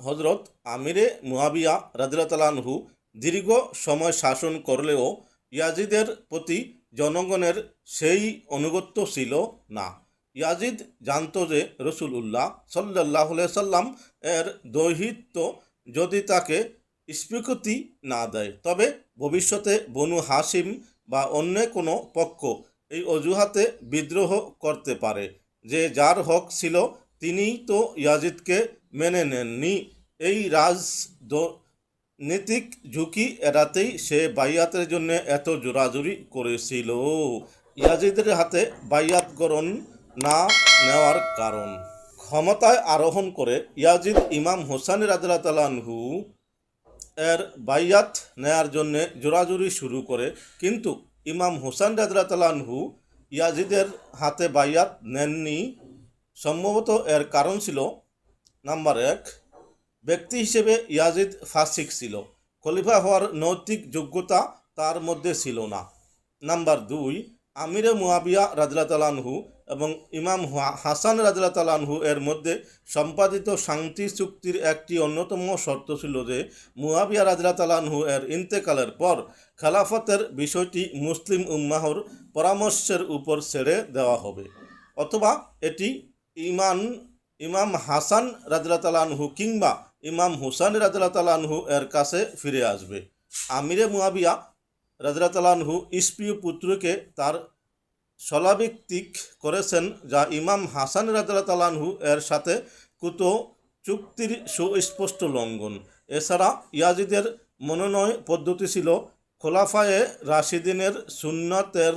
হজরত আমিরে মুয়াবিয়া রাদিয়াল্লাহু তাআলা আনহু দীর্ঘ সময় শাসন করলেও ইয়াজিদের প্রতি জনগণের সেই আনুগত্য ছিল না। ইয়াজিদ জানত যে রাসূলুল্লাহ সাল্লাল্লাহু আলাইহি সাল্লাম এর দৌহিত্য যদি তাকে স্বীকৃতি না দেয়, তবে ভবিষ্যতে বনু হাশিম বা অন্য কোনো পক্ষ এই অজুহাতে বিদ্রোহ করতে পারে যে যার হক ছিল তিনিই তো ইয়াজিদকে মেনে নেননি। এই রাজনৈতিক ঝুঁকি এড়াতেই সে বাইয়াতের জন্য এত জোরাজুরি করেছিল। ইয়াজিদের হাতে বাইয়াত গ্রহণ না নেওয়ার কারণ, ক্ষমতায় আরোহণ করে ইয়াজিদ ইমাম হোসেন রাদিয়াল্লাহু তাআলা আনহু এর বাইয়াত নেয়ার জন্য জোরাজুরি শুরু করে, কিন্তু ইমাম হোসেন রাদিয়াল্লাহু তাআলা আনহু ইয়াজিদের হাতে বাইয়াত নেননি। সম্ভবত এর কারণ ছিল, নাম্বার 1, ব্যক্তি হিসেবে ইয়াজিদ ফাসিক ছিল, খলিফা হওয়ার নৈতিক যোগ্যতা তার মধ্যে ছিল না। নাম্বার 2, আমিরে মুয়াবিয়া রাদিয়াল্লাহু তাআলা আনহু এবং ইমাম হাসান রাদিয়াল্লাহু তাআলা আনহু এর মধ্যে সম্পাদিত শান্তি চুক্তির একটি অন্যতম শর্ত ছিল যে মুয়াবিয়া রাদিয়াল্লাহু তাআলা আনহু এর ইন্তেকালের পর খেলাফতের বিষয়টি মুসলিম উম্মাহর পরামর্শের উপর ছেড়ে দেওয়া হবে, অথবা এটি ইমাম হাসান রাদিয়াল্লাহু তাআলা আনহু কিংবা ইমাম হুসাইন রাদিয়াল্লাহু তাআলা আনহু এর কাছে ফিরে আসবে। আমিরে মুয়াবিয়া রাদিয়াল্লাহু তাআলা আনহু স্প্রিয় পুত্রকে তার স্থলাভিষিক্ত করেছেন, যা ইমাম হাসান রাদিয়াল্লাহু তাআলা আনহু এর সাথে কৃত চুক্তির সুস্পষ্ট লঙ্ঘন। এছাড়া ইয়াজিদের মনোনয়ন পদ্ধতি ছিল খোলাফায়ে রাশিদিনের সুন্নতের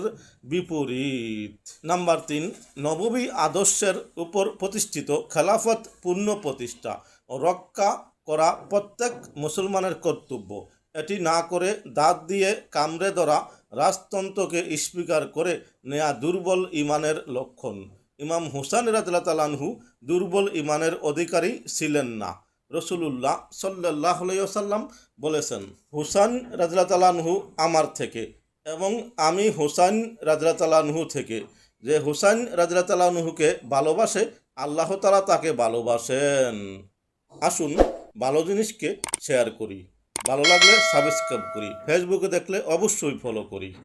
বিপরীত। নাম্বার 3, নববী আদর্শের উপর প্রতিষ্ঠিত খেলাফত পূর্ণ প্রতিষ্ঠা ও রক্ষা করা প্রত্যেক মুসলমানের কর্তব্য। এটি না করে দাঁত দিয়ে কামড়ে ধরা রাজতন্ত্রকে স্বীকার করে নেয়া দুর্বল ইমানের লক্ষণ। ইমাম হুসাইন রাদিয়াল্লাহু তাআলা আনহু দুর্বল ইমানের অধিকারী ছিলেন না। রাসূলুল্লাহ সাল্লাল্লাহু আলাইহি ওয়াসাল্লাম বলেছেন, হুসাইন রাদিয়াল্লাহু তাআলা আনহু আমার থেকে এবং আমি হুসাইন রাদিয়াল্লাহু তাআলা আনহু থেকে। যে হুসাইন রাদিয়াল্লাহু তাআলা আনহুকে ভালোবাসে, আল্লাহ তাআলা তাকে ভালোবাসেন। আসুন ভালো জিনিসকে শেয়ার করি, ভালো লাগলে সাবস্ক্রাইব করি, ফেসবুকে দেখলে অবশ্যই ফলো করি।